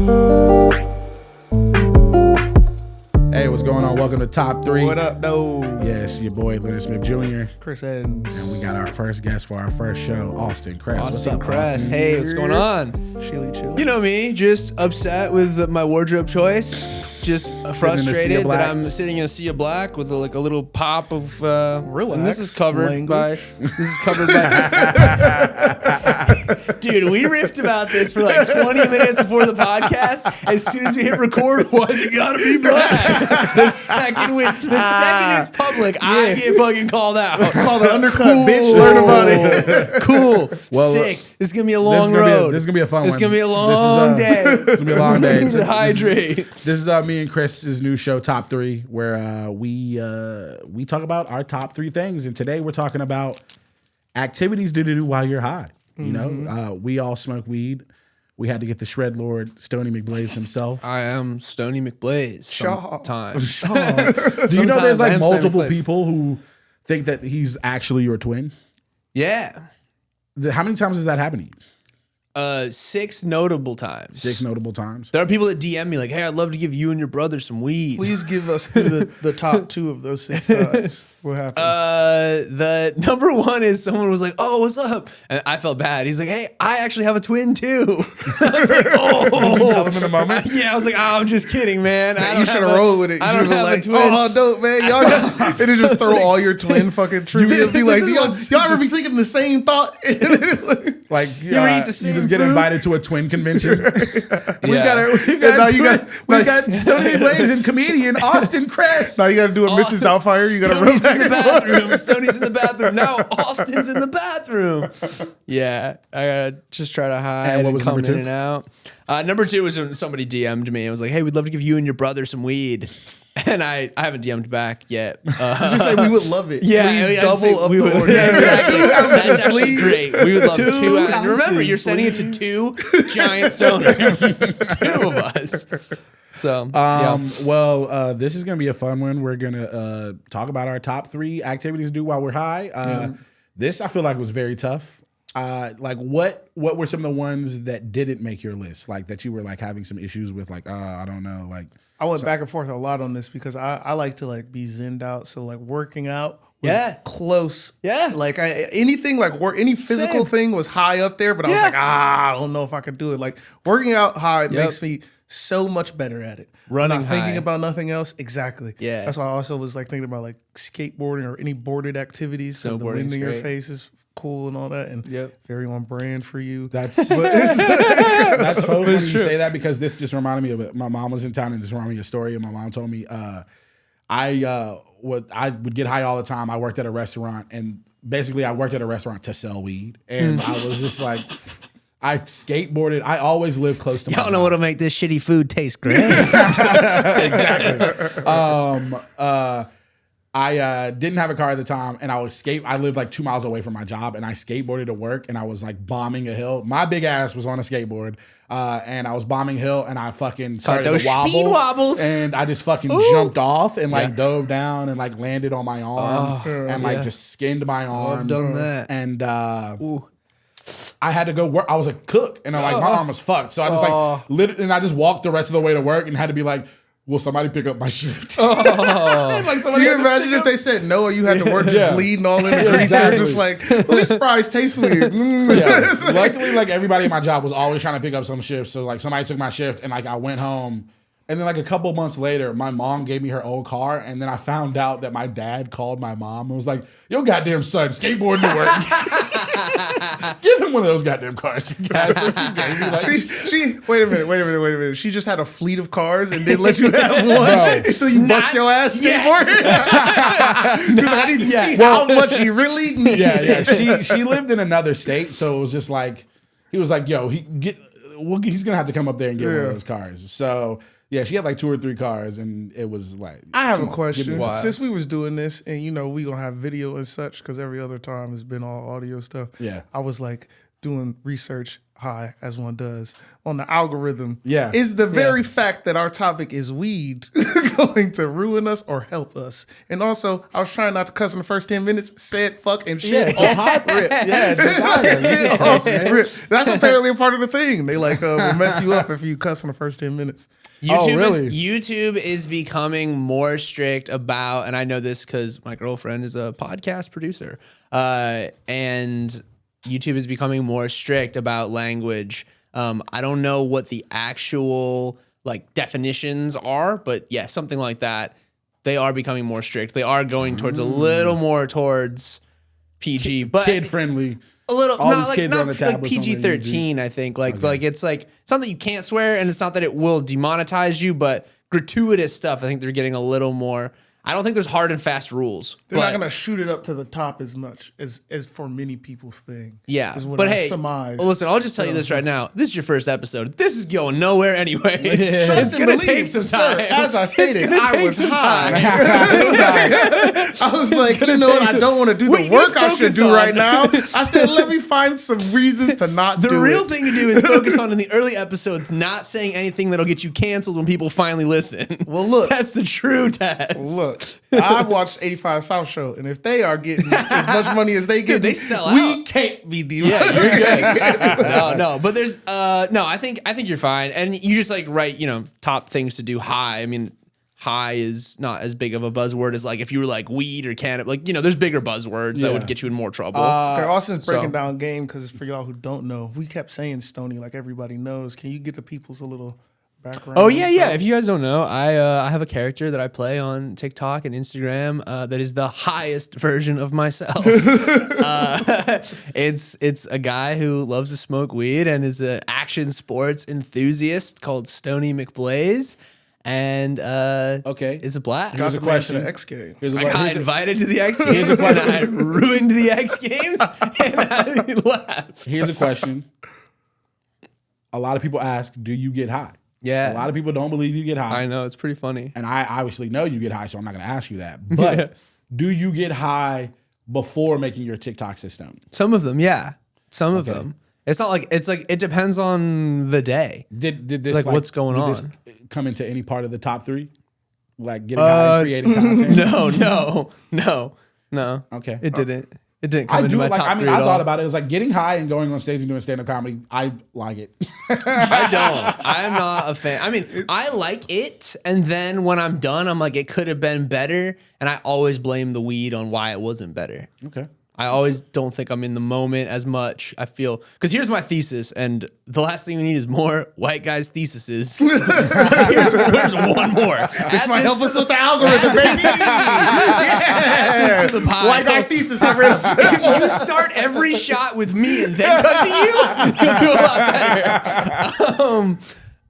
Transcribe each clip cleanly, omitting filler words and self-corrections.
Hey, what's going on? Welcome to Top 3. What up, though? Yes, your boy Leonard Smith Jr. Chris Eddins. And we got our first guest for our first show, Austin Kress. Austin Kress. Austin? Hey, what's going on? Chilly. You know me, just upset with my wardrobe choice. Just frustrated that I'm sitting in a sea of black with a little pop of. Relax. And this is covered language. by. Dude, we riffed about this for like 20 minutes before the podcast. As soon as we hit record, why's it gotta be black? The second it's public, I get fucking called out. It's called the undercut, bitch. Learn about it. Cool. Well, sick. This is gonna be a long road. This is gonna be a fun one. This is gonna be a long day. It's gonna be a long day. Need to hydrate. This is me and Chris's new show, Top 3, where we talk about our top 3 things. And today we're talking about activities to do while you're high. You know, we all smoke weed. We had to get the shred lord, Stoney McBlaze himself. I am Stoney McBlaze. Sometimes. Do you know there's like multiple people who think that he's actually your twin? Yeah. How many times has that happened to you? 6 notable times. 6 notable times. There are people that DM me like, hey, I'd love to give you and your brother some weed. Please give us the top 2 of those 6 times. What happened? The number 1 is someone was like, oh, what's up? And I felt bad. He's like, hey, I actually have a twin too. I was like, oh. You tell him in a moment? Yeah, I was like, oh, I'm just kidding, man. You should have rolled with it. I don't have like, a twin. oh, dope, man. Y'all and then just throw all your twin fucking trivia. Be like, y'all ever be thinking the same thought? Like, you ever eat the same you just get food? invited to a twin convention. We got Stoney McBlaze and comedian Austin Kress. Now you got to do a Mrs. Doubtfire. You got to Stoney's in the bathroom. Stoney's in the bathroom. Now Austin's in the bathroom. Yeah, I gotta just try to hide And what was come number 2? in and out. Number 2 was when somebody DM'd me. It was like, hey, we'd love to give you and your brother some weed. And I haven't DM'd back yet. Just like, we would love it. Yeah, Please double up the order. Yeah, exactly. That's actually please. great. We would love 2 2 ounces. Remember, you're sending it to 2 giant stoners. 2 of us. So, well, this is going to be a fun one. We're going to talk about our top 3 activities to do while we're high. This, I feel like, was very tough. Like, what were some of the ones that didn't make your list? Like, that you were, like, having some issues with, like, I don't know, like... I went back and forth a lot on this because I like to like be zenned out. So like working out was close. Yeah. Like anything like any physical thing was high up there, but I was like, I don't know if I can do it. Like working out high makes me so much better at it. Running Not thinking about nothing else. Exactly. Yeah. That's why I also was like thinking about like skateboarding or any boarded activities. Because the wind in your face is cool and all that, and very on brand for you. That's that's totally you say that because this just reminded me of it. My mom was in town and just reminded me of a story, and my mom told me I would get high all the time. I worked at a restaurant, and basically I worked at a restaurant to sell weed, and I was just like, I skateboarded. I always lived close to my don't know what'll make this shitty food taste great. Exactly. I didn't have a car at the time, and I lived like 2 miles away from my job, and I skateboarded to work, and I was like bombing a hill. My big ass was on a skateboard, and I was bombing a hill, and I fucking started those to wobble, speed wobbles. and I just fucking jumped off and like dove down and like landed on my arm and like just skinned my arm. I've done that. And I had to go work. I was a cook, and my arm was fucked, so I just and I just walked the rest of the way to work, and had to be like, will somebody pick up my shift? Like can you imagine if they said no and you had to work just bleeding all in the grease? Exactly. Just like, well, these fries taste weird. Luckily, like everybody in my job was always trying to pick up some shifts. So like somebody took my shift, and like I went home. And then like a couple months later, my mom gave me her old car, and then I found out that my dad called my mom and was like, "Yo, goddamn son, skateboarding to work. Give him one of those goddamn cars you got." So she gave me like, she wait a minute. She just had a fleet of cars and didn't let you have one until you bust your ass skateboarding. Because I need to see how much he really needs. Yeah. She lived in another state, so it was just like he was like, "Yo, he's gonna have to come up there and get one of those cars." So. Yeah, she had like 2 or 3 cars, and it was like... I have a question. Since we was doing this, and you know, we gonna have video and such, because every other time has been all audio stuff. Yeah. I was like doing research. high as one does on the algorithm. Yeah. Is the very fact that our topic is weed going to ruin us or help us? And also, I was trying not to cuss in the first 10 minutes, said fuck and shit off rip. Yeah, it's Off rip. That's apparently a part of the thing. They like will mess you up if you cuss in the first 10 minutes. YouTube is becoming more strict about, and I know this because my girlfriend is a podcast producer, and YouTube is becoming more strict about language. I don't know what the actual like definitions are, but yeah, something like that. They are becoming more strict. They are going towards a little more towards PG, but kid friendly. A little, All not these like kids not on the like tablets on their PG-13. I think like it's not that you can't swear, and it's not that it will demonetize you, but gratuitous stuff. I think they're getting a little more. I don't think there's hard and fast rules. They're not going to shoot it up to the top as much as for many people's thing. Yeah, is what but I hey, surmise. listen, I'll just tell you this right now. This is your first episode. This is going nowhere anyway. Trust and believe, take some time. Sir, as I stated, I was high. I was like, you know what? I don't want to do the work I should do right now. I said, let me find some reasons to not do it. The real thing to do is focus on in the early episodes, not saying anything that'll get you canceled when people finally listen. Well, look. That's the true test. Look, I've watched 85 South Show, and if they are getting as much money as they get, dude, they sell we out. Can't be Yeah, you're good. No, but there's no. I think you're fine, and you just like write top things to do. High. I mean, high is not as big of a buzzword as like if you were like weed or cannabis. Like there's bigger buzzwords that would get you in more trouble. Okay, Austin's breaking down game because for y'all who don't know, we kept saying Stoney like everybody knows. Can you get the people's a little background? Oh yeah. If you guys don't know, I have a character that I play on TikTok and Instagram that is the highest version of myself. It's a guy who loves to smoke weed and is an action sports enthusiast called Stoney McBlaze. And it's a blast. Got the question to X Games. I got invited to the X Games and I ruined the X Games and I left. Here's a question. A lot of people ask, do you get high? Yeah. A lot of people don't believe you get high. I know, it's pretty funny. And I obviously know you get high, so I'm not going to ask you that. But do you get high before making your TikTok system? Some of them, yeah. Some of them. It's not like it depends on the day. Did this what's going on? This come into any part of the top 3? Like getting high and creating content? No. Okay. It didn't. It didn't come into my top 3 I at all. thought about it. It was like getting high and going on stage and doing stand-up comedy. I like it. I don't. I'm not a fan. I mean, I like it, and then when I'm done, I'm like, it could have been better, and I always blame the weed on why it wasn't better. Okay. I always don't think I'm in the moment as much. I feel, because here's my thesis, and the last thing we need is more white guys' theses. here's one more. This might help us with the algorithm, baby. To the pile. White guy thesis. If you start every shot with me and then cut to you, you'll do a lot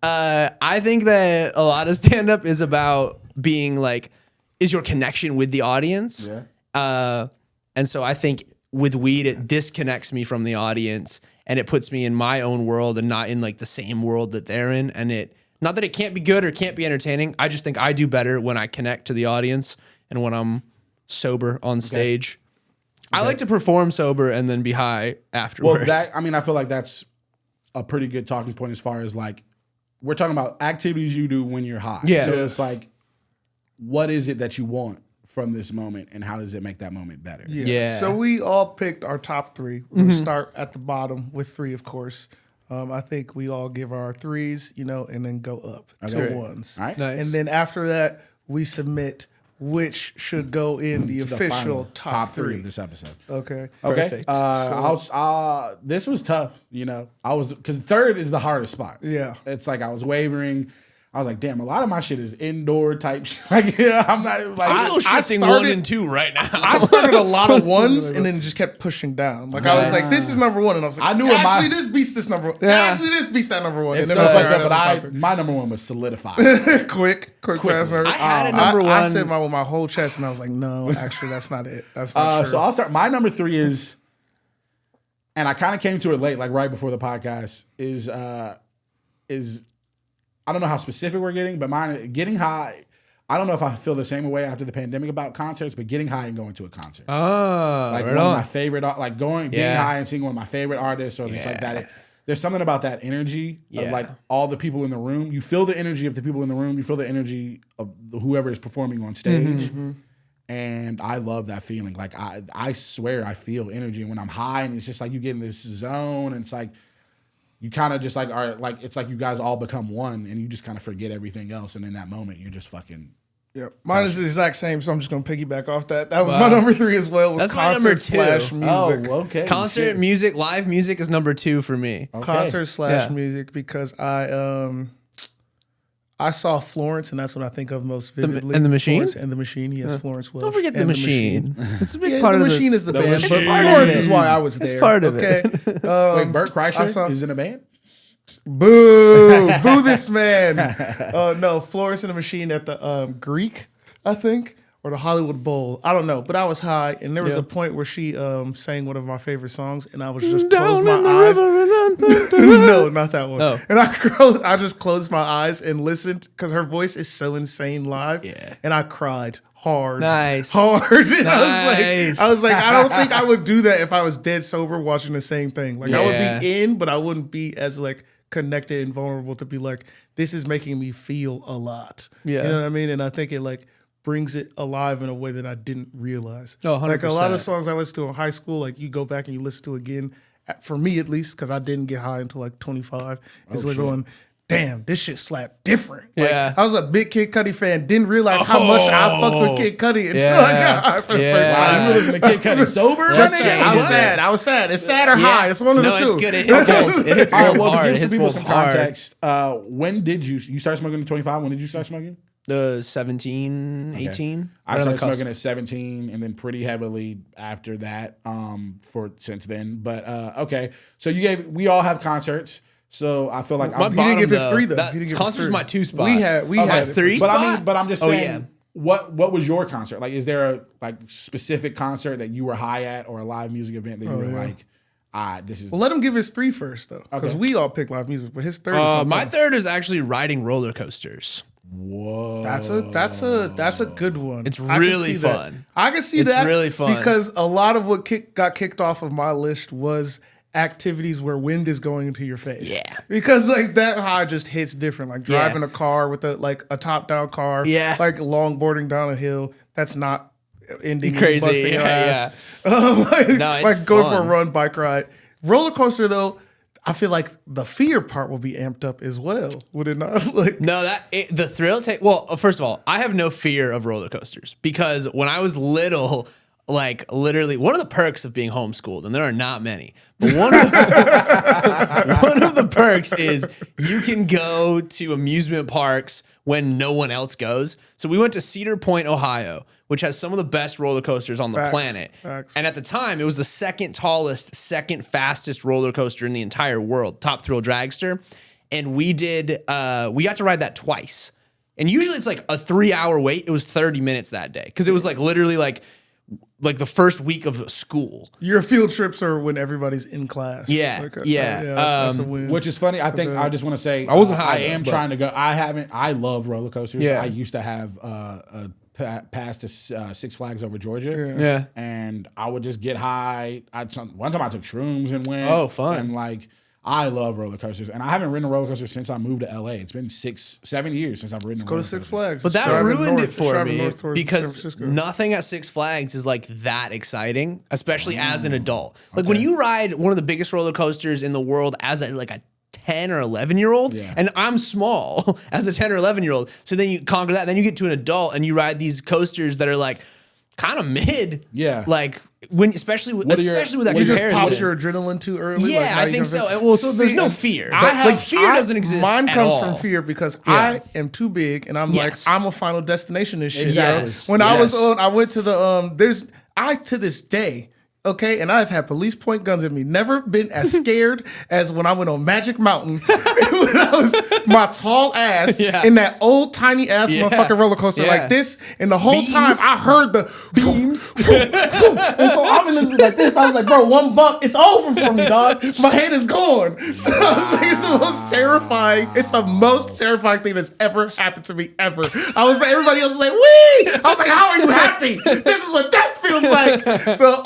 better. I think that a lot of stand-up is about being like, is your connection with the audience. Yeah. And so I think with weed, it disconnects me from the audience and it puts me in my own world and not in like the same world that they're in. And not that it can't be good or can't be entertaining. I just think I do better when I connect to the audience and when I'm sober on stage. I like to perform sober and then be high afterwards. Well, I feel like that's a pretty good talking point as far as like, we're talking about activities you do when you're high. Yeah. So it's like, what is it that you want from this moment and how does it make that moment better? Yeah. So we all picked our top 3. We're going to start at the bottom with 3, of course. I think we all give our 3s, and then go up to 1s. All right. Nice. And then after that, we submit which should go in the official top 3 of this episode. Okay. Perfect. This was tough, because 3rd is the hardest spot. Yeah. It's like I was wavering. I was like, damn, a lot of my shit is indoor type shit. Like, I'm not like, I'm still shifting 1 and 2 right now. I started a lot of 1s and then just kept pushing down. Like I was like, this is number 1, and I was like, I knew actually this beats this number 1. Yeah. Actually, this beats that number 1. It's and so then fucked up, but my number 1 was solidified. quick answer. I had a number 1. I said with my whole chest, and I was like, no, actually, that's not it. That's not true. So I'll start. My number 3 is, and I kind of came to it late, like right before the podcast, is I don't know how specific we're getting, but mine, getting high. I don't know if I feel the same way after the pandemic about concerts, but getting high and going to a concert. Oh, like right one on. of my favorite, like being high and seeing one of my favorite artists or just like that. there's something about that energy of like all the people in the room. You feel the energy of the people in the room. You feel the energy of whoever is performing on stage. And I love that feeling. Like I swear I feel energy when I'm high, and it's just like you get in this zone, and it's like you kind of just like are like it's like you guys all become one, and you just kind of forget everything else, and in that moment you're just fucking. Yeah, mine is the exact same, so I'm just gonna piggyback off that. That was my number 3 as well. Was That's my number 2. /music. Oh, okay. Concert music, live music is number 2 for me. Okay. Concert / music, because I saw Florence, and that's what I think of most vividly. And the Machine? Florence and the Machine, yes, Florence Welch. Don't forget the Machine. It's a big Yeah, part the of Machine is the band, but Machine. Florence is why I was there. It's part of it. Wait, Bert Kreischer is in a band? Boo! Boo this man! No, Florence and the Machine at the Greek, I think, or the Hollywood Bowl. I don't know, but I was high, and there was a point where she sang one of my favorite songs, and I was just closed my eyes. No, not that one. Oh. And I just closed my eyes and listened because her voice is so insane live. Yeah. And I cried hard. Nice. Hard. And Nice. I was like, I don't think I would do that if I was dead sober watching the same thing. Like I would be in, but I wouldn't be as like connected and vulnerable to be like, this is making me feel a lot. Yeah. You know what I mean? And I think it like brings it alive in a way that I didn't realize. Oh, 100%. Like a lot of songs I listened to in high school, like you go back and you listen to again, for me at least, because I didn't get high until like 25. It's like going, damn, this shit slapped different. Like, Yeah. I was a big Kid Cudi fan, didn't realize how much I fucked with Kid Cudi until I got high for the first Wow, time. you were listening to Kid Cudi sober? Just right saying, now? I was What? sad. I was sad. It's sad or high. It's one of the two. No, it's good. It hits both. It hits All right, both well, to hard. give It some hits people both some hard. context, when did you started smoking at 25? When did you start smoking? 17, 18. I Right on the started cusp. smoking at 17 and then pretty heavily after that for since then. But okay, so we all have concerts. So I feel like My He didn't give his bottom, 3 though. that He didn't give his concert's 3. my 2 spot. We had My it. 3 But spot? I mean, but I'm just Oh, saying, yeah. what was your concert? Like, is there a like specific concert that you were high at, or a live music event that you were like, this is Well, let him give his 3 first though, because we all pick live music. But his 3rd is something My else. 3rd is actually riding roller coasters. whoa. That's a good one. It's I can really see that. fun. I can see It's that really fun. because a lot of what got kicked off of my list was activities where wind is going into your face. Yeah. Because like that high just hits different. Like driving a car with a top down car. Yeah. Like longboarding down a hill. That's not ending Crazy. in busting your Yeah, ass. Like, No, it's like going for a fun. run, bike ride. Roller coaster though, I feel like the fear part will be amped up as well. Would it not? Like No, the thrill take. Well, first of all, I have no fear of roller coasters because when I was little, like literally, one of the perks of being homeschooled, and there are not many, but one of the perks is you can go to amusement parks when no one else goes. So we went to Cedar Point, Ohio, which has some of the best roller coasters on the planet. Facts. And at the time, it was the second tallest, second fastest roller coaster in the entire world, Top Thrill Dragster. And we got to ride that twice. And usually it's like a 3-hour wait. It was 30 minutes that day because it was like literally like the first week of school. your field trips are when everybody's in class. Yeah, Like, yeah. that's a win. Which is funny. I think I just want to say I wasn't high, I am though, trying to go. I love roller coasters. Yeah. I used to have a pass to Six Flags over Georgia. Yeah. And I would just get high. One time I took shrooms and went. Oh, fun. And like I love roller coasters, and I haven't ridden a roller coaster since I moved to LA. It's been 7 years since I've ridden. Go to Six Flags. But that Driving ruined north- it for driving me north towards San because Francisco. nothing at Six Flags is like that exciting, especially as an adult. Like when you ride one of the biggest roller coasters in the world as a 10 or 11-year-old, and I'm small as a 10 or 11-year-old. So then you conquer that, then you get to an adult and you ride these coasters that are like kind of mid. Yeah. Like when especially with that You just comparison. pops your adrenaline too early. Yeah, like, not I think even- so. Well, so there's no fear. I But, have- like fear doesn't exist. Mine at comes all. from fear because I am too big, and I'm Yes. like I'm a Final Destination and shit. Exactly. Yes. When I was Yes. on, I went to the to this day. Okay, and I've had police point guns at me. Never been as scared as when I went on Magic Mountain. When I was my tall ass in that old tiny ass motherfucking roller coaster like this, and the whole time I heard the beams. And so I'm in this like this. I was like, bro, one bump, it's over for me, dog. My head is gone. So I was like, it's the most terrifying. It's the most terrifying thing that's ever happened to me ever. I was like, everybody else was like, wee. I was like, how are you happy? This is what death feels like. So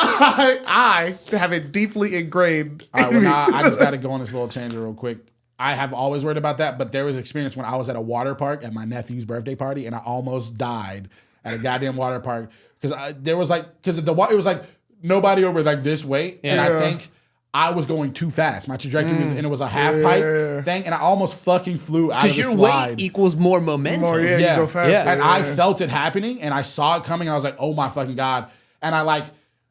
I have it deeply ingrained. All right, well, now I just got to go on this little tangent real quick. I have always worried about that, but there was an experience when I was at a water park at my nephew's birthday party, and I almost died at a goddamn water park because it was like nobody over like this weight, and I think I was going too fast. My trajectory was, and it was a half pipe thing, and I almost fucking flew out of the slide. Because your weight equals more momentum. You go faster. And I felt it happening, and I saw it coming, and I was like, oh my fucking God. And I like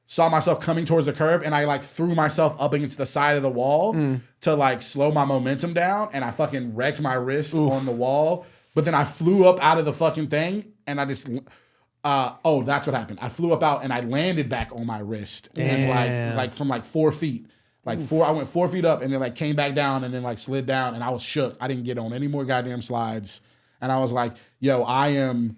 saw myself coming towards the curve, and I like threw myself up against the side of the wall to like slow my momentum down, and I fucking wrecked my wrist on the wall. But then I flew up out of the fucking thing, and I just... that's what happened. I flew up out and I landed back on my wrist, and like from like 4 feet, I went 4 feet up and then like came back down and then like slid down, and I was shook. I didn't get on any more goddamn slides, and I was like, yo, and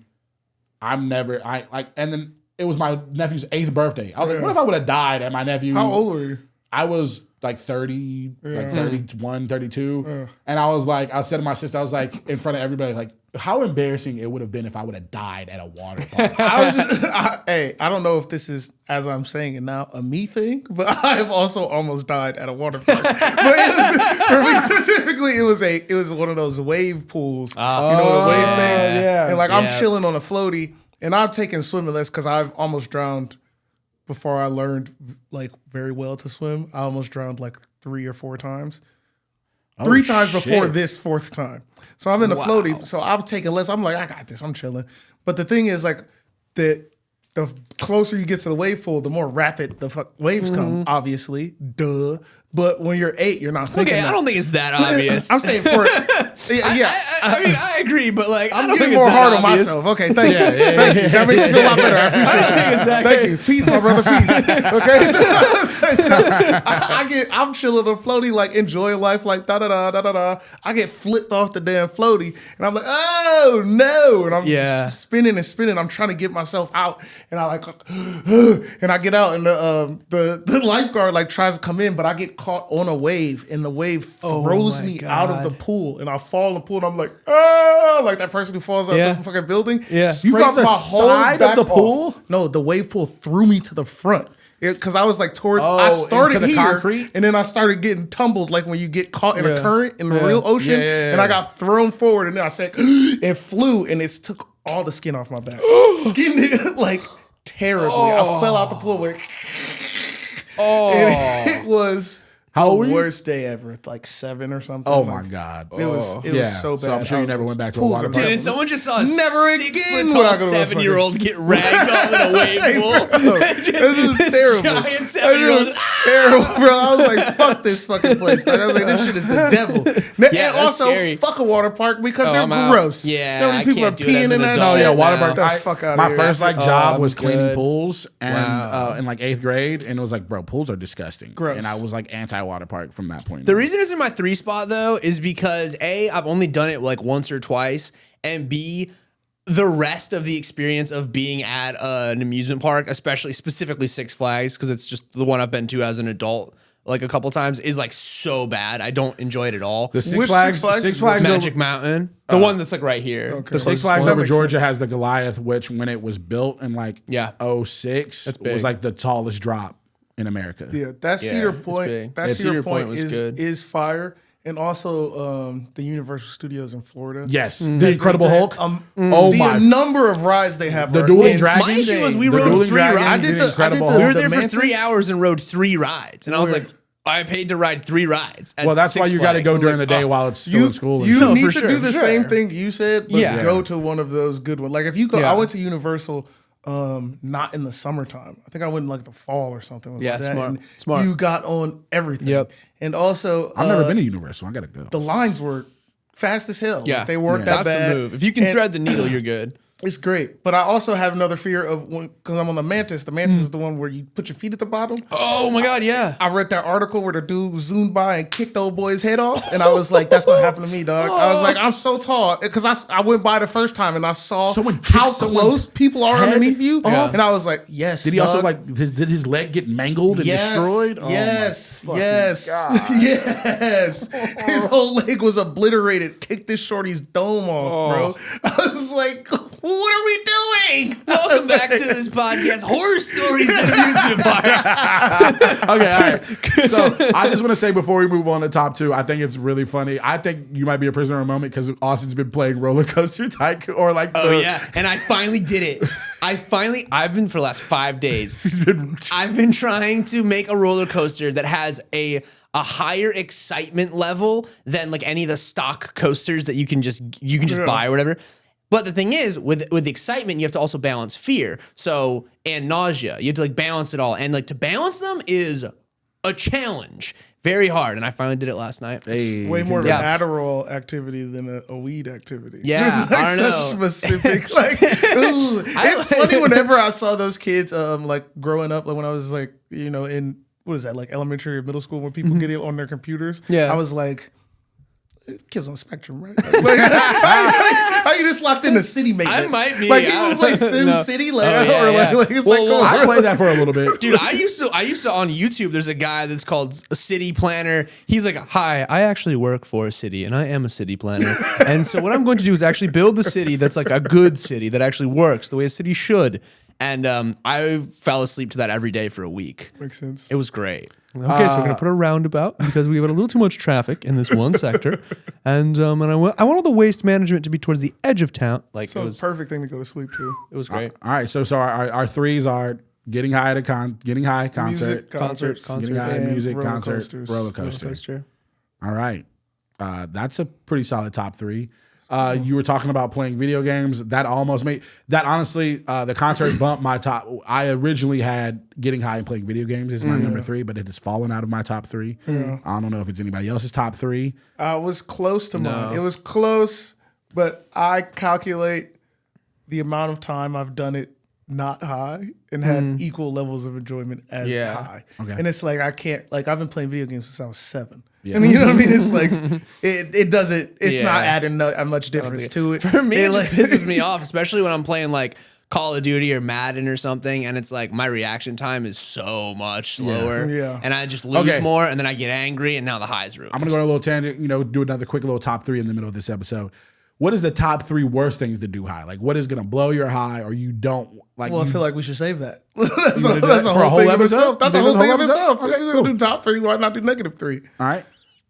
then it was my nephew's 8th birthday. I was like, what if I would have died at my nephew? How old were you? I was like 30, like 31, 32. And I said to my sister, I was like, in front of everybody, like, how embarrassing it would have been if I would have died at a water park. I don't know if this is, as I'm saying it now, a me thing, but I have also almost died at a water park. But for me specifically, it was one of those wave pools. You know the wave thing? Yeah. And like I'm chilling on a floaty, and I'm taking swimming lessons because I've almost drowned before I learned like very well to swim. I almost drowned like 3 or 4 times. 3 times before this 4th time. So I'm in the floaty. So I'm taking less. I'm like, I got this. I'm chilling. But the thing is, like, the closer you get to the wave pool, the more rapid the waves come, obviously. Duh. But when you're 8, you're not thinking that. I don't think it's that obvious. I'm saying for it. I mean, I agree, but like, I'm getting more hard on myself. Okay, thank you. Thank you. That makes me feel a lot better. I appreciate that. Thank you. Peace, my brother. Peace. Okay. I'm chilling on the floaty, like enjoying life, like da-da-da. I get flipped off the damn floaty, and I'm like, oh no. And I'm spinning and spinning. I'm trying to get myself out, and I like, and I get out, and the lifeguard like tries to come in, but I get caught on a wave, and the wave throws me out of the pool, and I fall in the pool, and I'm like, like that person who falls out of the fucking building. Yeah, you fell the side of the pool? Off. No, the wave pool threw me to the front. Because I was like I started into the here, concrete? and then I started getting tumbled, like when you get caught in a current in the real ocean, and I got thrown forward, and then I said, it flew, and it took all the skin off my back. Skinned it like terribly. I fell out the pool like, and it was the worst day ever, like 7 or something. Oh my God. It was so bad. So I'm sure you never went back to a water park. Dude, and someone just saw a Never 6-foot-tall 7-year-old get ragged off in a wave pool. This is terrible. Giant 7-year-old. Terrible, bro. I was like, fuck this fucking place. I was like, this shit is the devil. And also, scary. fuck a water park because they're gross. Yeah, you know, I people can't are do it as peeing an in that adult. shit. Oh yeah, water now. park. Get the fuck out of my here. first like job was cleaning good. pools, and in like 8th grade, and it was like, bro, pools are disgusting. Gross. And I was like anti-water park from that point. The reason it's in my 3 spot though is because A, I've only done it like once or twice, and B, the rest of the experience of being at an amusement park, specifically Six Flags, because it's just the one I've been to as an adult like a couple times, is like so bad. I don't enjoy it at all. The Six Flags Magic Mountain, the one that's like right here. Okay. The Six Flags over Georgia has the Goliath, which when it was built in like 06, it was like the tallest drop in America. Yeah, that Cedar Point. That Cedar Point is fire. And also the Universal Studios in Florida. Yes, the Incredible Hulk. The number of rides they have. The Dueling Dragons. My issue was we rode 3 rides. We were there for 3 hours and rode 3 rides, and I was like, I paid to ride 3 rides. Well, that's why you got to go during the day while it's still in school. You need to do the same thing you said, but go to one of those good ones. Like if you go, I went to Universal. Not in the summertime. I think I went in like the fall or something. Like that. Smart. You got on everything. Yep. And also, I've never been to Universal. I gotta go. The lines were fast as hell. Yeah, like, they weren't that that's bad. the move. If you can thread the needle, you're good. It's great, but I also have another fear of because I'm on the Mantis. The Mantis is the one where you put your feet at the bottom. Oh my God, yeah. I read that article where the dude zoomed by and kicked the old boy's head off, and I was like, "That's not happening to me, dog." I was like, "I'm so tall," because I went by the first time and I saw how close people are underneath you, and I was like, "Yes." Did he also like did his leg get mangled and destroyed? Yes, yes. His whole leg was obliterated. Kicked this shorty's dome off, bro. I was like, what are we doing? Welcome back to this podcast, Horror Stories and Amusement Parks. Okay, all right. So I just want to say before we move on to top 2, I think it's really funny. I think you might be a prisoner of a moment because Austin's been playing Roller Coaster Tycoon or like. And I finally did it. I've been for the last 5 days. I've been trying to make a roller coaster that has a higher excitement level than like any of the stock coasters that you can just buy or whatever. But the thing is, with the excitement, you have to also balance fear. So, and nausea. You have to like balance it all. And like to balance them is a challenge. Very hard. And I finally did it last night. Hey, way more of an Adderall activity than a weed activity. Yeah. Just like I don't know. specific. Like, ooh. It's funny whenever I saw those kids like growing up, like when I was like, you know, in what is that, like elementary or middle school, when people get it on their computers. Yeah. I was like, kids on the spectrum, right? Like, how you just locked into city maintenance? I might be. Like people play Sim City, like, it's I played that for a little bit, dude. I used to on YouTube. There's a guy that's called a city planner. He's like, hi, I actually work for a city, and I am a city planner. And so what I'm going to do is actually build a city that's like a good city that actually works the way a city should. And I fell asleep to that every day for a week. Makes sense. It was great. Okay, so we're gonna put a roundabout because we have a little too much traffic in this one sector, and I want all the waste management to be towards the edge of town. Like so it was perfect thing to go to sleep to. It was great. All right, so our 3s are getting high at getting high concert, getting high music, concert, roller coaster. All right, that's a pretty solid top 3. You were talking about playing video games. That almost made that honestly, the concert bumped my top. I originally had getting high and playing video games is my number 3, but it has fallen out of my top 3. I don't know if it's anybody else's top 3. It was close to mine. It was close, but I calculate the amount of time I've done it not high and had equal levels of enjoyment as high. Okay. And it's like I can't, like I've been playing video games since I was 7. Yeah. I mean, you know what I mean? It's like, it doesn't, it's not adding much difference to it. For me, it like, pisses me off, especially when I'm playing like Call of Duty or Madden or something, and it's like my reaction time is so much slower. Yeah. And I just lose more, and then I get angry, and now the high's ruined. I'm going to go on a little tangent, do another quick little top 3 in the middle of this episode. What is the top 3 worst things to do high? Like, what is going to blow your high or you don't like? Well, I feel like we should save that. that's a whole thing of itself. That's a whole thing of itself. Okay, we're going to do top 3. Why not do negative 3? All right.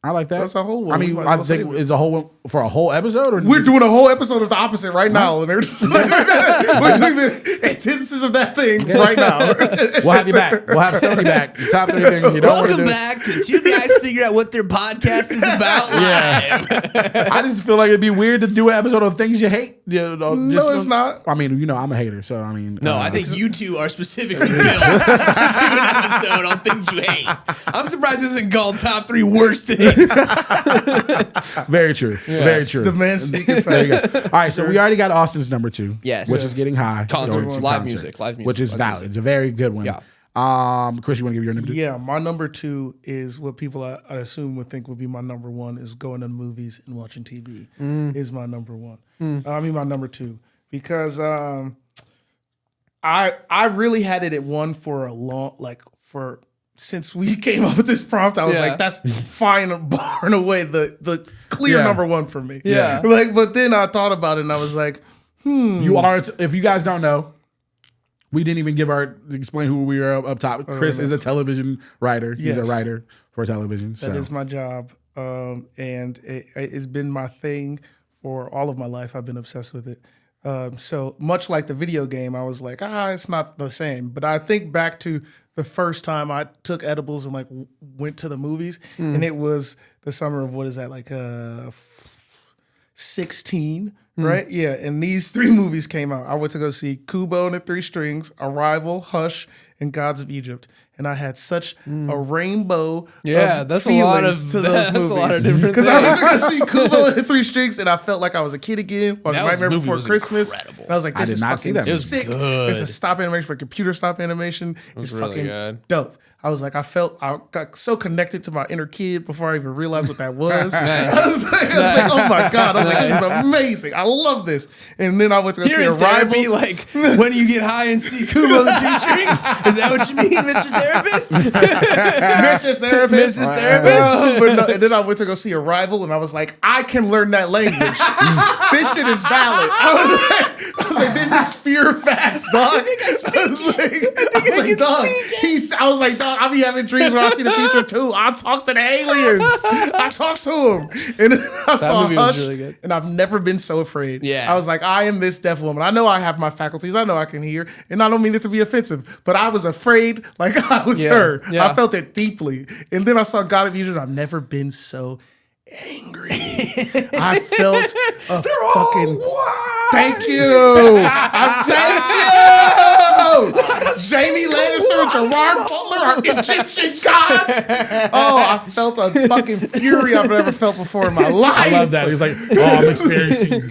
I like that. That's a whole one. I mean, I think it's a whole one for a whole episode. Or we're doing a whole episode of the opposite right now. And we're doing the antithesis of that thing right now. We'll have you back. We'll have Stoney back. The top 3 things you don't want to do. Welcome back to 2 guys figure out what their podcast is about live. I just feel like it'd be weird to do an episode of things you hate. No, it's not. I mean, I'm a hater, so I mean. No, I think you 2 are specifically built to do an episode on things you hate. I'm surprised this isn't called top 3 worst things. Very true. Yes. Very true. The man speaking facts. All right, so we already got Austin's number 2. Yes. Which is getting high. Live music. Which is valid. It's a very good one. Yeah. Chris, you want to give your number 2? Yeah, my number 2 is what people I assume would think would be my number 1 is going to movies and watching TV is my number 1. I mean my number 2 because I really had it at 1 for a long since we came up with this prompt, I was like, that's fine, bar and away the clear number 1 for me. Yeah. But then I thought about it and I was like, You are, if you guys don't know, we didn't even explain who we are up top. Chris is a television writer. He's a writer for television. That is my job. And it's been my thing for all of my life. I've been obsessed with it. So much like the video game, I was like, it's not the same. But I think back to the first time I took edibles and went to the movies, and it was the summer of 16, right? Yeah, and these 3 movies came out. I went to go see Kubo and the 3 Strings, Arrival, Hush, and Gods of Egypt. And I had such a rainbow of that's feelings to those movies. That's a lot of different things. Because I was going to see Kubo and the 3 Strings, and I felt like I was a kid again on Nightmare Before Christmas. Incredible. And I was like, this is fucking sick. It was good. It's a stop animation, but computer stop animation. It's really fucking dope. I was like, I got so connected to my inner kid before I even realized what that was. I was like, oh my God. I was like, this is amazing. I love this. And then I went to go see Arrival. Like when you get high and see Kubo the Two Strings? Is that what you mean, Mr. Therapist? Mrs. Therapist. Mrs. Therapist. But no, and then I went to go see Arrival, and I was like, I can learn that language. This shit is valid. I was like, this is spear fast, dog. I was like, dog, I'll be having dreams when I see the future too. I'll talk to the aliens. I talk to them. And then I saw Hush, really and I've never been so afraid. Yeah. I was like, I am this deaf woman. I know I have my faculties. I know I can hear. And I don't mean it to be offensive, but I was afraid like I was her. Yeah. I felt it deeply. And then I saw God of Music. I've never been so angry. I felt a fucking... Thank you. Thank you. Jamie Lannister, Gerard Butler are Egyptian gods. Oh, I felt a fucking fury I've never felt before in my life. I love that. He was like, oh, I'm experiencing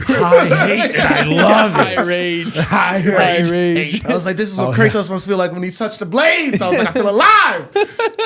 high hate and I love it. High rage. High rage. I was like, this is what Kratos must feel like when he touched the blades. I was like, I feel alive.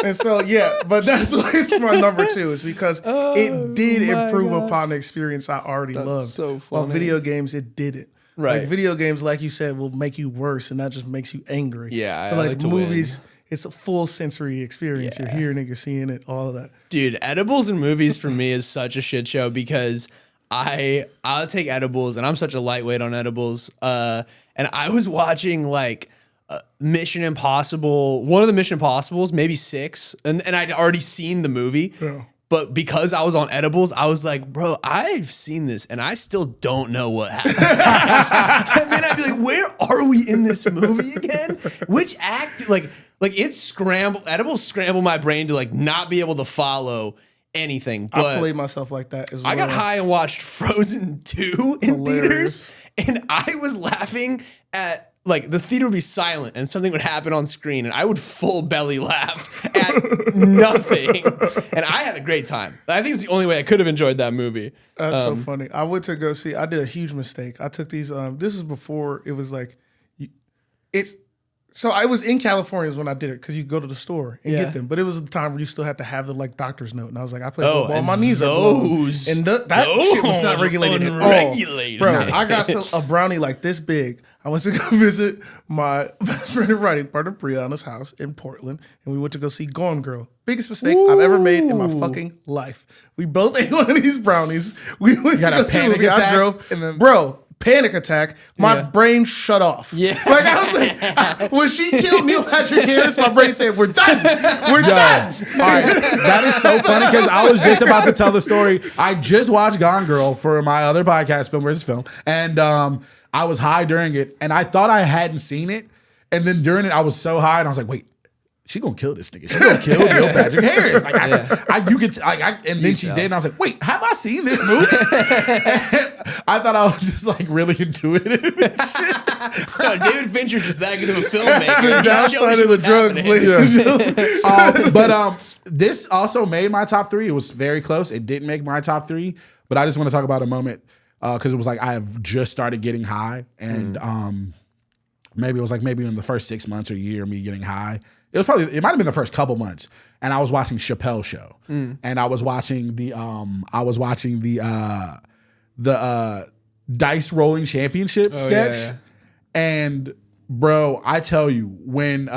And so, yeah, but that's why it's my number 2 is because it did improve upon the experience I already loved. So funny. While video games, it didn't. Right. Like video games, like you said, will make you worse, and that just makes you angry. Yeah, but like movies, it's a full sensory experience. Yeah. You're hearing it, you're seeing it, all of that. Dude, edibles and movies for me is such a shit show because I'll take edibles, and I'm such a lightweight on edibles. And I was watching like Mission Impossible, one of the Mission Impossibles, maybe 6, and I'd already seen the movie. Yeah. But because I was on edibles, I was like, bro, I've seen this and I still don't know what happens. And then I'd be like, where are we in this movie again? Which act, like it's edibles scramble my brain to like not be able to follow anything. But I played myself like that as well. I got high and watched Frozen 2 in theaters, and I was laughing at, like, the theater would be silent and something would happen on screen and I would full belly laugh at nothing. And I had a great time. I think it's the only way I could have enjoyed that movie. That's so funny. I went to go see, I did a huge mistake. I took these, this is before it was like, so I was in California when I did it because you go to the store and get them. But it was a time where you still had to have the like doctor's note. And I was like, I played football. My knees are blown. And that shit was not regulated at all. Bro, I got a brownie like this big. I went to go visit my best friend in writing partner Brianna's house in Portland. And we went to go see Gone Girl. Biggest mistake I've ever made in my fucking life. We both ate one of these brownies. We went to go see a movie. I drove. Bro. Panic attack. My brain shut off. Yeah. Like I was like, when she killed Neil Patrick Harris, my brain said, we're done. We're done. All right. That is so funny because I was just about to tell the story. I just watched Gone Girl for my other podcast, Film versus Film. And I was high during it. And I thought I hadn't seen it. And then during it, I was so high and I was like, wait. She gonna kill this nigga. She gonna kill Neil Patrick Harris. Like and then she did, and I was like, "Wait, have I seen this movie?" I thought I was just like really intuitive. No, David Fincher's just that good of a filmmaker. The downside of the drugs, but this also made my top 3. It was very close. It didn't make my top 3, but I just want to talk about a moment because it was like I have just started getting high, and maybe it was like maybe in the first 6 months or year of me getting high. It might have been the first couple months, and I was watching Chappelle's Show, and I was watching the dice rolling championship sketch, and bro, I tell you when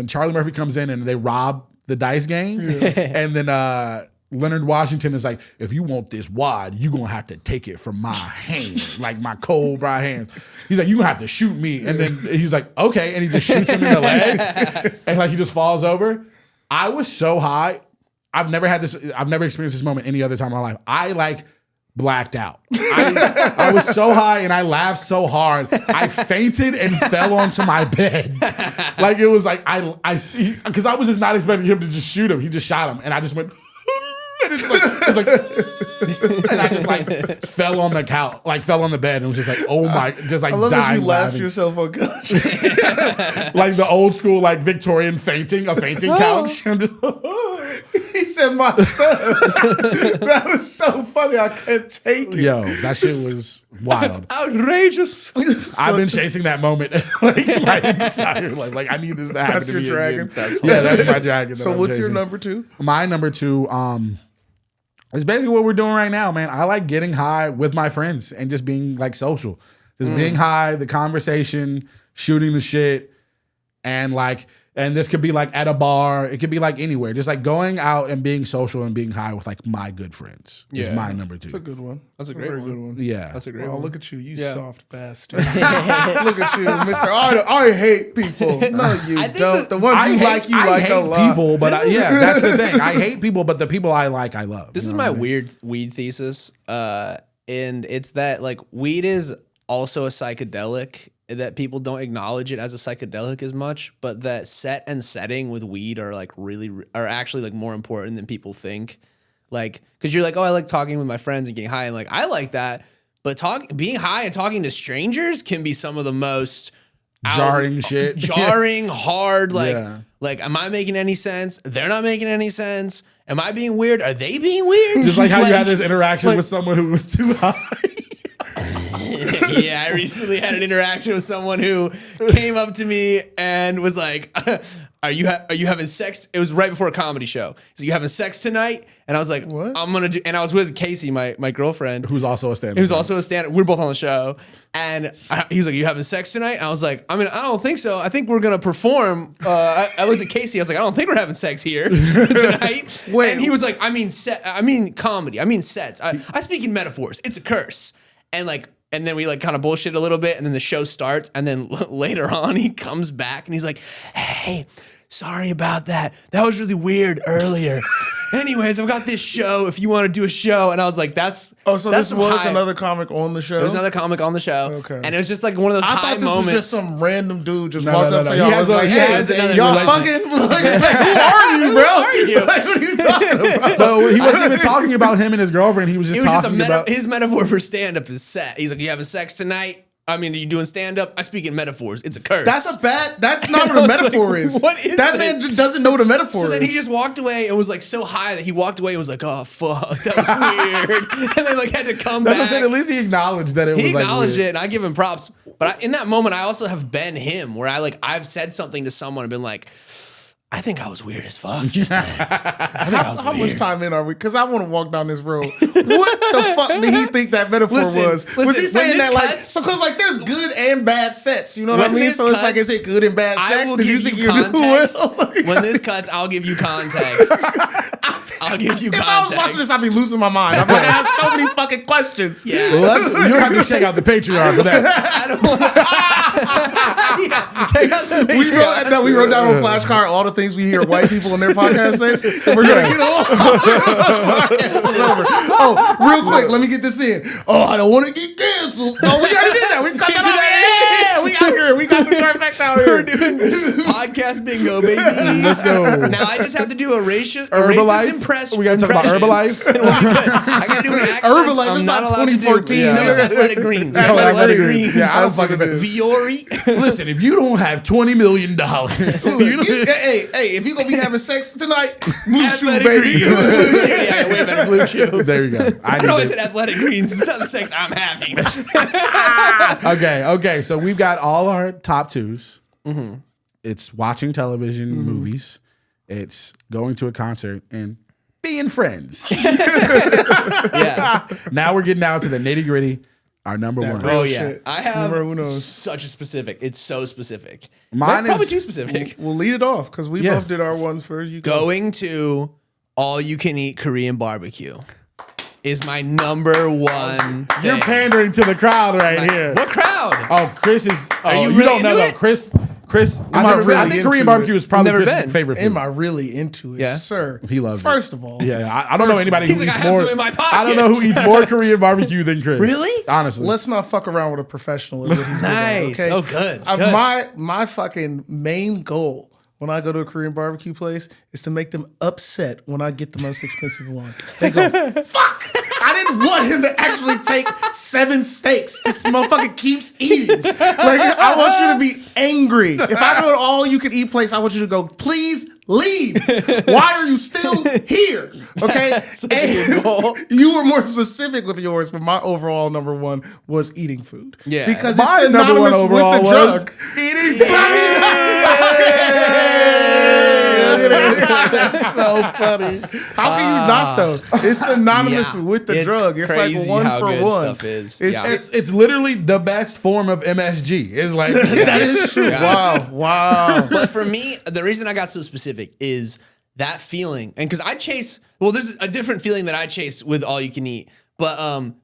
Charlie Murphy comes in and they rob the dice game, and then Leonard Washington is like, if you want this wad, you're going to have to take it from my hand, like my cold right hands. He's like, you're going to have to shoot me. And then he's like, okay. And he just shoots him in the leg. And like he just falls over. I was so high. I've never experienced this moment any other time in my life. I like blacked out. I was so high and I laughed so hard. I fainted and fell onto my bed. Like it was like, I see, because I was just not expecting him to just shoot him. He just shot him. And I just went, and it was like, and I just like fell on the couch, like fell on the bed, and was just like, oh my, just like I love dying. You laughed yourself unconscious, like the old school, like Victorian fainting, a fainting couch. He said, my son. That was so funny. I couldn't take it. Yo, that shit was wild. Outrageous. I've been chasing that moment like my entire life. Like I need this to happen. That's to your me dragon? again. That's my dragon. So what's your number 2? My number 2 is basically what we're doing right now, man. I like getting high with my friends and just being like social. Just being high, the conversation, shooting the shit, and this could be like at a bar. It could be like anywhere. Just like going out and being social and being high with like my good friends is my number 2. That's a good one. That's a great one. Good one. Yeah. That's a great Oh, one. look at you, soft bastard. Look at you, Mr. I hate people. No, you don't. The ones you like hate a lot. people, but that's the thing. I hate people, but the people I like, I love. This is my weird weed thesis. And it's that like weed is also a psychedelic, that people don't acknowledge it as a psychedelic as much, but that set and setting with weed are like are actually like more important than people think. Like, cause you're like, oh, I like talking with my friends and getting high, and like I like that, but being high and talking to strangers can be some of the most jarring shit. Jarring, hard, like am I making any sense? They're not making any sense. Am I being weird? Are they being weird? Just like how you had this interaction with someone who was too high. Yeah, I recently had an interaction with someone who came up to me and was like, "Are you having sex?" It was right before a comedy show. So you having sex tonight? And I was like, "What?" I'm gonna do. And I was with Casey, my girlfriend, who's also a stand-up. He was also a stand-up. We're both on the show, and he's like, "You having sex tonight?" And I was like, "I mean, I don't think so. I think we're gonna perform." I looked at Casey. I was like, "I don't think we're having sex here tonight." Wait, and he was like, "I mean comedy. I mean sets. I speak in metaphors. It's a curse." And then we like kind of bullshit a little bit, and then the show starts, and then later on he comes back and he's like, "Hey, sorry about that. That was really weird earlier. Anyways, I've got this show if you want to do a show." And I was like, that's this was another comic on the show? There was another comic on the show. Okay. And it was just like one of those high moments. I thought this was just some random dude just walked up to y'all. I was like, hey, y'all fucking? Like, it's like, who are you, bro? Like, what are you talking about? No, he wasn't even talking about him and his girlfriend. He was just talking about... His metaphor for stand-up is set. He's like, "You having sex tonight? I mean, are you doing stand-up? I speak in metaphors. It's a curse." That's not what a metaphor is. What is that this? man just doesn't know what a metaphor is. So then he just walked away and was like so high that he walked away and was like, "Oh, fuck, that was weird." And then like had to come back. That's what I'm saying. At least he acknowledged that it was He acknowledged weird. it, and I give him props. But in that moment, I also have been him, where I've said something to someone and been like, "I think I was weird as fuck just then. I think I was How weird." much time in are we? Because I want to walk down this road. What the fuck did he think that metaphor was? Was he saying that like, so because like there's good and bad sets, you know what I mean? So it's like, is it good and bad sex? Did you think you do well? When this cuts, I'll give you context. I'll give you context. If I was watching this, I'd be losing my mind. I'm like, I have so many fucking questions. Yeah. Well, you have to check out the Patreon for that. I don't want to. We wrote down on flashcard all the things we hear white people in their podcast say. And we're gonna get on. Podcast is over. Oh, real quick, let me get this in. Oh, I don't want to get canceled. Oh, we already did that. We cut that out. Yeah, we out here. We got the trifecta out here. We're doing podcast bingo, baby. Let's go. Now I just have to do a racist impression. We gotta talk about Herbalife. I gotta do an accent. Herbalife is not 2014. No, it's Athletic Greens. Athletic Greens. Yeah, I was fucking Viore. Listen, if you don't have $20 million, hey, if you gonna be having sex tonight, Blue Chew, baby. Yeah, way better Blue Chew. There you go. I know I said Athletic Greens. It's not the sex I'm having. Okay. So we've got all our top 2s. Mm-hmm. It's watching television, movies. It's going to a concert and being friends. Yeah. Now we're getting down to the nitty gritty. Our number one. Oh yeah, I have such a specific. It's so specific. Mine probably is too specific. We'll lead it off because we both did our ones first. You going to all you can eat Korean barbecue is my number one. You're pandering to the crowd here. What crowd? Oh, Chris is. Are you you really don't know into though. it? Chris. I think Korean barbecue is probably Chris's favorite food. Am I really into it, sir? He loves it. First of all, I don't know anybody who He's like, eats I have more. some in my pocket. I don't know who eats more Korean barbecue than Chris. Really? Honestly. let's not fuck around with a professional. Is what he's Nice. Good at, okay? Oh, good. My fucking main goal when I go to a Korean barbecue place is to make them upset when I get the most expensive one. They go, fuck! I didn't want him to actually take 7 steaks. This motherfucker keeps eating. Like, I want you to be angry. If I go to all you can eat place, I want you to go, please leave. Why are you still here? Okay. You were more specific with yours, but my overall number 1 was eating food. Yeah. Because my it's number 1 overall with the was drug. eating food. That's so funny. How can you not though? It's synonymous with the drug. It's like 1 for 1. Stuff is. It's literally the best form of MSG. It's like that is true. Wow. But for me, the reason I got so specific is that feeling, and because I chase. Well, there's a different feeling that I chase with all you can eat, but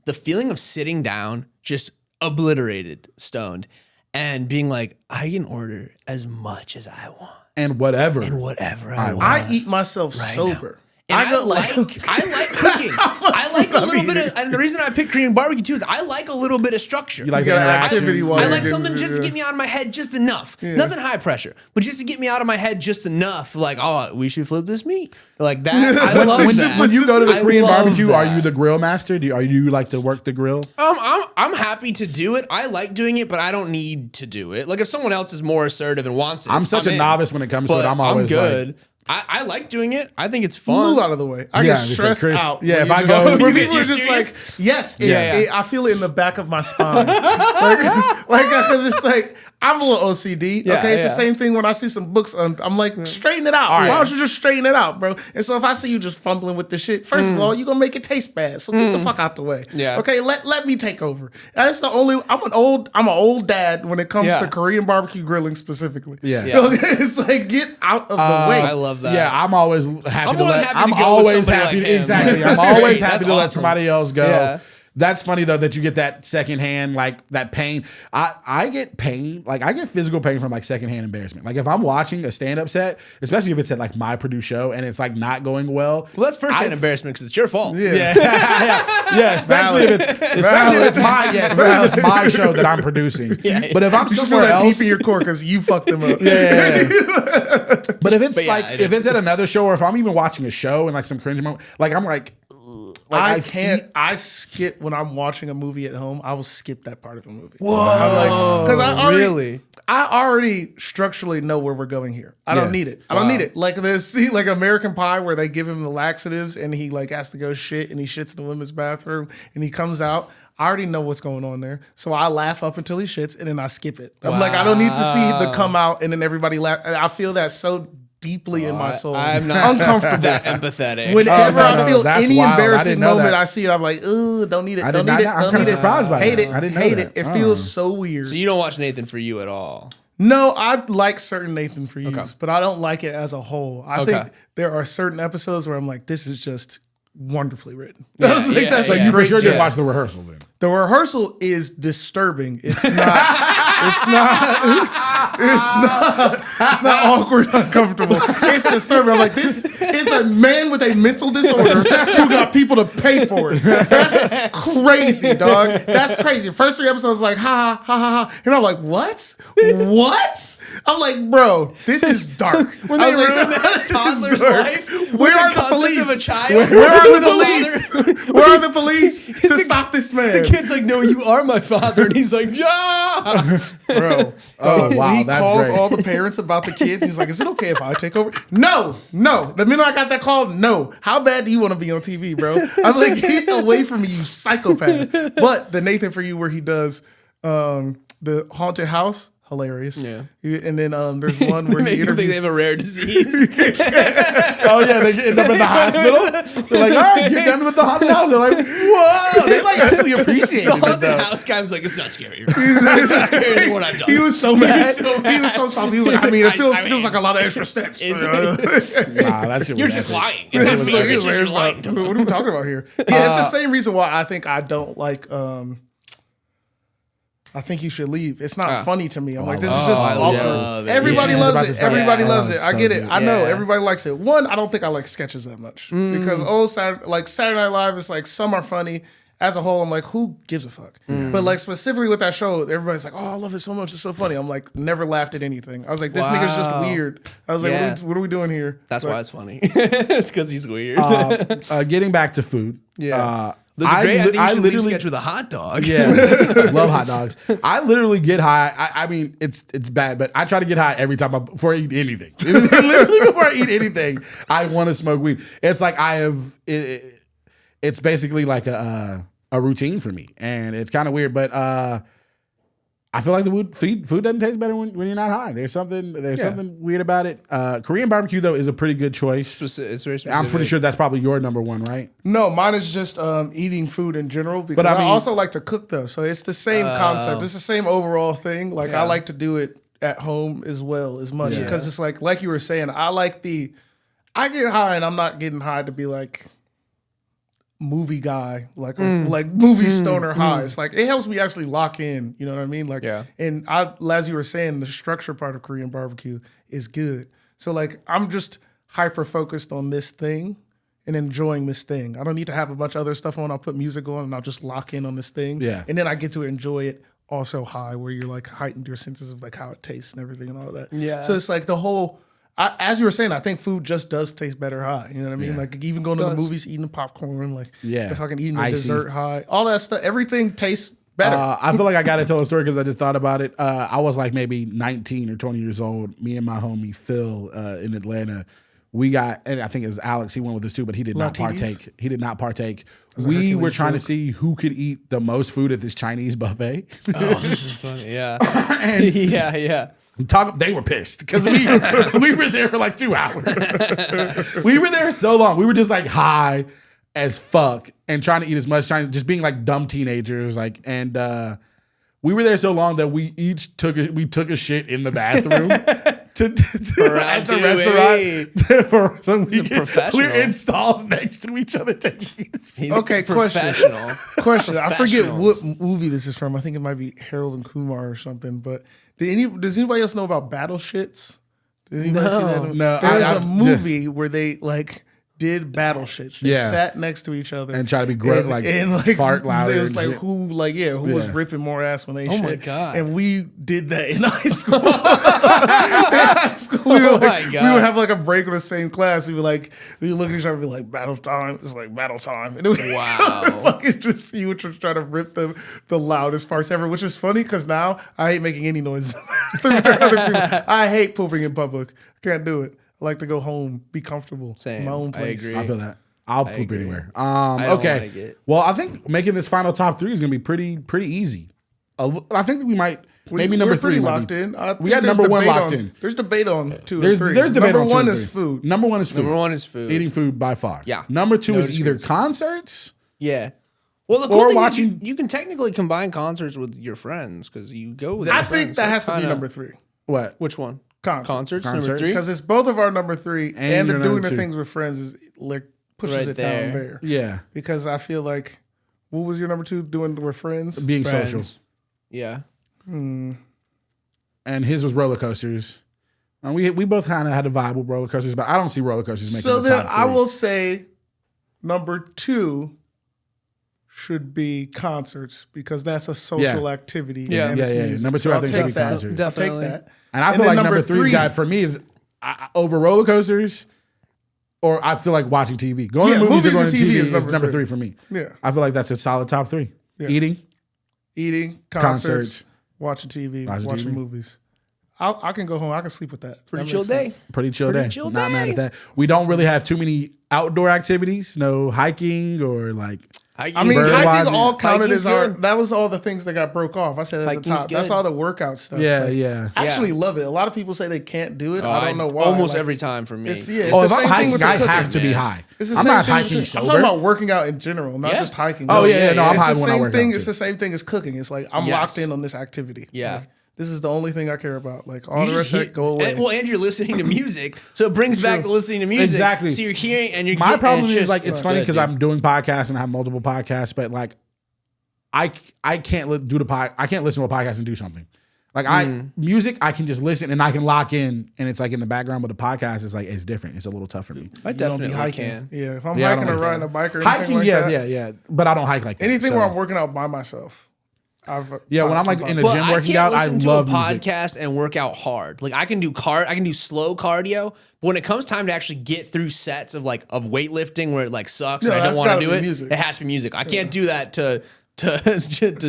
the feeling of sitting down, just obliterated, stoned, and being like, I can order as much as I want. and whatever I want. I eat myself sober. And I like cooking. I like a little bit of, and the reason I picked Korean barbecue too is I like a little bit of structure. You like You got interaction. activity while I you're like getting something just to get me out of my head just enough. Nothing high pressure, but just to get me out of my head just enough. Like, oh, we should flip this meat. Like that. I love that. When you go to the I Korean love barbecue, that. are you the grill master? Are you like to work the grill? I'm happy to do it. I like doing it, but I don't need to do it. Like if someone else is more assertive and wants it, I'm such a in. novice when it comes to But it. I'm always good. like, I like doing it. I think it's fun. Move out of the way. I Yeah, get just like stressed Chris- out. yeah, when if you I just- go- when You people are serious? just like, yes, Yeah. I feel it in the back of my spine. Because it's like, I'm a little OCD. Yeah, Okay, it's the yeah. same thing when I see some books. I'm like, straighten it out. Why don't you just straighten it out, bro? And so if I see you just fumbling with the shit, first of all, you're gonna make it taste bad. So get the fuck out the way. Yeah. Okay, let me take over. That's the only. I'm an old dad when it comes Yeah. to Korean barbecue grilling specifically. Yeah. Yeah. Okay, it's like get out of the way. I love that. yeah, I'm always happy I'm to more than let. happy I'm to go with always somebody happy. like him. Exactly. I'm That's always great. happy That's to let awesome. somebody else go. Yeah. That's funny though that you get that secondhand, like that pain. I get pain, like I get physical pain from like secondhand embarrassment. Like if I'm watching a stand-up set, especially if it's at like my produced show and it's like not going well. Well, that's first-hand embarrassment because it's your fault. Yeah. Yeah, especially if it's my show that I'm producing. But if I'm You should feel somewhere that else, deep in your core because you fucked them up. but if it's But yeah, like it if is. it's at another show or if I'm even watching a show and like some cringe moment, like I'm like, I can't. I skip when I'm watching a movie at home. I will skip that part of a movie. Whoa. I'm like, because Really? I already structurally know where we're going here. I don't need it. I don't need it. Like this, see, like American Pie, where they give him the laxatives and he like has to go shit and he shits in the women's bathroom and he comes out. I already know what's going on there, so I laugh up until he shits and then I skip it. I'm like, I don't need to see the come out and then everybody laugh. I feel that so deeply in my soul. I'm not uncomfortable. that empathetic. Whenever I feel that's any wild. I embarrassing didn't know moment that. I see it, I'm like, ooh, don't need it. I Don't did need not. it. I'm Don't kind of need it. surprised by Hate that. it. I didn't know Hate that. it. It feels so weird. So you don't watch Nathan For You at all? No, I like certain Nathan For Yous, but I don't like it as a whole. I Okay. think there are certain episodes where I'm like, this is just wonderfully written. Yeah, I was like, yeah, that's yeah. a you for great sure didn't job. watch the rehearsal then. The rehearsal is disturbing. It's not. It's not awkward, uncomfortable. It's disturbing. I'm like, this is a man with a mental disorder who got people to pay for it. That's crazy, dog. That's crazy. First 3 episodes, like, ha, ha, ha, ha, ha. And I'm like, what? What? I'm like, bro, this is dark. When I they was ruin like, that this is toddler's dark. life, Where are the concept police? of a child, Where are the with a police? Where are the police to stop this man? The kid's like, no, you are my father. And he's like, yeah. Bro. Oh, wow, He that's calls great. all the parents about the kids. He's like, is it okay if I take over? No. The minute I got that call, no. How bad do you want to be on TV, bro? I'm like, get away from me, you psychopath. But the Nathan For You where he does the haunted house, hilarious. Yeah. And then there's one where Make he them think interviews. they have a rare disease. Oh yeah, they end up in the hospital. They're like, all right, you're done with the haunted house. They're like, whoa, they like actually appreciate The it. haunted though. house guy was like, it's not scary. It's not scarier than what I've done. He was so mad. so mad. He was so salty. He was like, I mean, it feels I mean, feels like a lot of extra steps. it's- Nah, that shit was You're just epic. lying. It's not It's me. like- It's just it's lying. like, what are we talking about here? Yeah, it's the same reason why I think I don't like. I think you should leave. It's not funny to me. I'm like, this is just I awkward. love it. Everybody Yeah. loves About it. to start- Everybody yeah. loves Oh, it. I so get it. good. I know Yeah. everybody likes it. One, I don't think I like sketches that much because Saturday Night Live is like some are funny. As a whole, I'm like, who gives a fuck? But like specifically with that show, everybody's like, oh, I love it so much. It's so funny. I'm like, never laughed at anything. I was like, this nigga's just Wow. weird. I was like, Yeah. what are we doing here? That's But- why it's funny. It's because he's weird. Getting back to food. Yeah. Those are great. I think you should leave sketch with a hot dog. Yeah, love hot dogs. I literally get high. I mean, it's bad, but I try to get high every time before I eat anything. Literally before I eat anything, I want to smoke weed. It's like it's basically like a routine for me, and it's kind of weird, but I feel like the food doesn't taste better when you're not high. There's something weird about it. Korean barbecue though is a pretty good choice. It's very specific. I'm pretty sure that's probably your number one, right? No, mine is just eating food in general because I also like to cook though. So it's the same concept. It's the same overall thing. Like I like to do it at home as well as much because it's like you were saying, I get high and I'm not getting high to be like movie guy, like movie stoner high. It's like it helps me actually lock in, you know what I mean? Like and as you were saying, the structure part of Korean barbecue is good. So like I'm just hyper focused on this thing and enjoying this thing. I don't need to have a bunch of other stuff on. I'll put music on and I'll just lock in on this thing. Yeah. And then I get to enjoy it also high where you're like heightened your senses of like how it tastes and everything and all that. Yeah. So it's like the whole as you were saying, I think food just does taste better high. You know what I mean? Yeah. Like even going to the movies, eating popcorn, like if I can eat a dessert high, all that stuff, everything tastes better. I feel like I got to tell a story because I just thought about it. I was like maybe 19 or 20 years old. Me and my homie Phil in Atlanta, we got, and I think it was Alex, he went with us too, but he did not partake. He did not partake. We were trying to see who could eat the most food at this Chinese buffet. Oh, this is funny. Yeah. Yeah. They were pissed because we were there for like 2 hours. We were there so long. We were just like high as fuck and trying to eat as much, just being like dumb teenagers. Like, and we were there so long that we each took a shit in the bathroom at the restaurant so we we're in stalls next to each other taking He's professional. Question. I forget what movie this is from. I think it might be Harold and Kumar or something, but does anybody else know about Battle Shits? Did anybody see that? No. There's a movie where they like did battle shits. They sat next to each other and try to be great, and fart louder. It was like who was ripping more ass when they shit. Oh my god! And we did that in high school. We would have like a break in the same class. We would look at each other and be like, battle time. It's like battle time. And fucking just see which was trying to rip the loudest farts ever, which is funny because now I hate making any noise. I hate pooping in public. I can't do it. I like to go home, be comfortable. Same. In my own place. I agree. I feel that. I'll poop anywhere. I don't like it. Well, I think making this final top 3 is going to be pretty easy. I think that we might maybe number 3 locked in. We got number 1 locked in. There's debate on 2 and 3. There's debate on 2 and 3. Number 1 is food. Number 1 is food. Number 1 is food. Eating food by far. Yeah. Number 2 is either concerts. Yeah. Well, the cool thing is you can technically combine concerts with your friends because you go with. I think that has to be number 3. What? Which one? Concerts. Number 3? Because it's both of our number 3, and the doing the things with friends is like pushes it down there. Yeah. Because I feel like, what was your number 2? Doing with friends? Being social. Yeah. And his was roller coasters. And we both kind of had a vibe with roller coasters, but I don't see roller coasters making the top 3. So then I will say number 2 should be concerts because that's a social activity. Yeah. Number 2, I think should be concerts. I'll take that. And I feel like number 3's guy for me is over roller coasters, or I feel like watching TV. Going to movies or going to TV is number 3 for me. Yeah. I feel like that's a solid top 3. Yeah. Eating, concerts, watching TV, watching movies. I can go home. I can sleep with that. Pretty chill day. Pretty chill day. Not mad at that. We don't really have too many outdoor activities. No hiking or like. Hiking all counted as that was all the things that got broke off. I said at the top. That's all the workout stuff. Yeah. I actually love it. A lot of people say they can't do it. I don't know why. Almost every time for me. It's the same hiking, thing I have to be high. I'm not hiking sober. I'm talking about working out in general, not just hiking. Oh, yeah. No, I'm high when I work out. It's the same thing as cooking. It's like I'm locked in on this activity. Yeah. This is the only thing I care about. Like all the rest of it, go away. And you're listening to music, so it brings back the listening to music. Exactly. So you're hearing and you're. My problem is like it's funny because I'm doing podcasts and I have multiple podcasts, but like I can't I can't listen to a podcast and do something. Like music, I can just listen and I can lock in, and it's like in the background. But the podcast is like it's different. It's a little tough for me. I definitely can. Yeah, if I'm hiking or riding a bike or anything hiking, like that. Yeah. But I don't hike like that. Anything where I'm working out by myself. Yeah, when I'm like in the But gym I working can't out, I listen to love a music. podcast and work out hard. Like I can do slow cardio, but when it comes time to actually get through sets of weightlifting where it like sucks and I don't want to do it, it has to be music. I can't do that to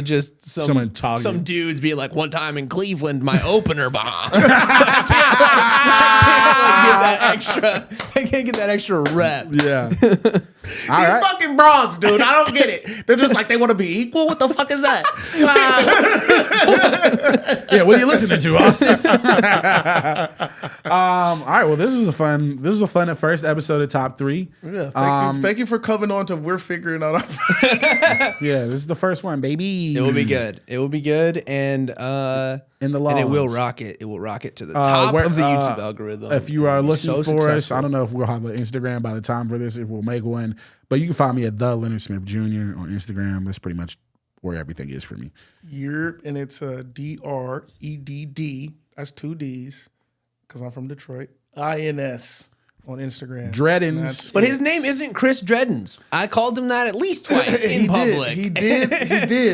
just some dudes be like one time in Cleveland, my opener bomb. I can't get that extra rep. Yeah. These fucking broads, dude. I don't get it. They're just like they want to be equal. What the fuck is that? Yeah, what are you listening to, Austin? All right. Well, this was a fun first episode of Top 3. Yeah. Thank you for coming on to We're Figuring Out Our Yeah, this is the first one, baby. It will be good. It will be good, and in the and it will rock it. It will rock it to the top of the YouTube algorithm. If you are looking for successful. us, I don't know if we'll have an Instagram by the time for this, if we'll make one, but you can find me at the Leonard Smith Jr. on Instagram. That's pretty much where everything is for me. And it's DREDD. That's 2 D's because I'm from Detroit. INS on Instagram. Dreddins. But his name isn't Chris Eddins. I called him that at least twice in public. He did.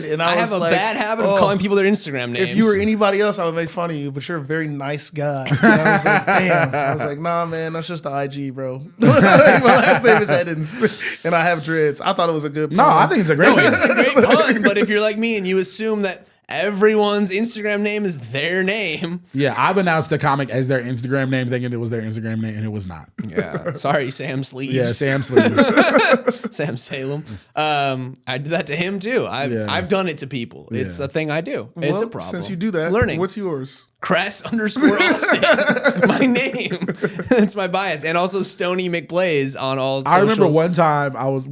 And I have a bad habit of calling people their Instagram names. If you were anybody else, I would make fun of you, but you're a very nice guy. And I was like, damn. I was like, nah, man, that's just the IG, bro. My last name is Eddins, and I have dreads. I thought it was a good pun. No, I think it's a great one. It's a great pun, but if you're like me and you assume that everyone's Instagram name is their name. Yeah, I've announced the comic as their Instagram name, thinking it was their Instagram name, and it was not. Yeah, sorry, Sam Sleeves. Yeah, Sam Sleeves. Sam Salem. I did that to him too. I've done it to people. It's a thing I do. It's a problem. Since you do that, learning. What's yours? Kress _Austin. My name. That's my bias, and also Stoney McBlaze on all socials. I remember one time I was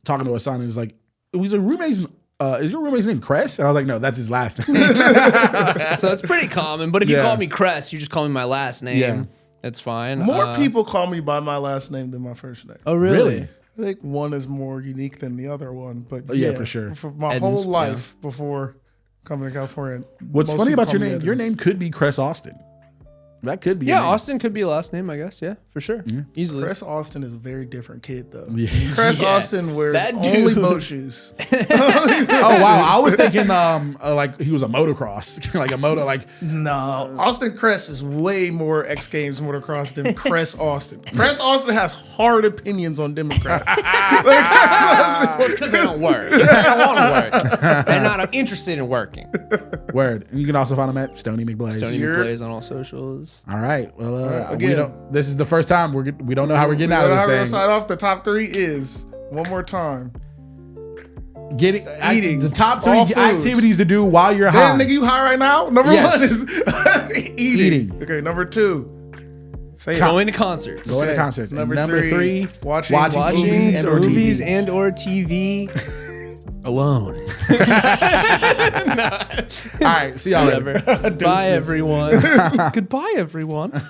talking to a son, and he's like, "Was a roommate's." Is your roommate's name Kress? And I was like, no, that's his last name. So it's pretty common. But if you call me Kress, you just call me my last name. Yeah. That's fine. More people call me by my last name than my first name. Oh, really? I think one is more unique than the other one. But yeah, for sure. For my whole life before coming to California. What's funny about your name, your name could be Kress Austin. That could be. Yeah, Austin could be a last name, I guess. Yeah, for sure. Easily. Kress Austin is a very different kid, though. Yeah. Kress Austin wears only boat shoes. Oh, wow. I was thinking like he was a motocross. Like a moto, like. No. Austin Kress is way more X Games motocross than Kress Austin. Kress Austin has hard opinions on Democrats. Well, it's because they don't work. They don't want to work. They're not interested in working. Word. And you can also find him at Stoney McBlaze. Stoney McBlaze on all socials. All right. Well, again, this is the first time we don't know how we're getting out of this thing. Start off the top 3 is one more time. Eating. The top 3 activities to do while you're high. Damn, nigga, you high right now? Number 1 is eating. Okay, number 2. Going to concerts. Going to concerts. Number 3, watching movies and or TV. Alone. All right, see y'all later. Bye, everyone. Goodbye, everyone.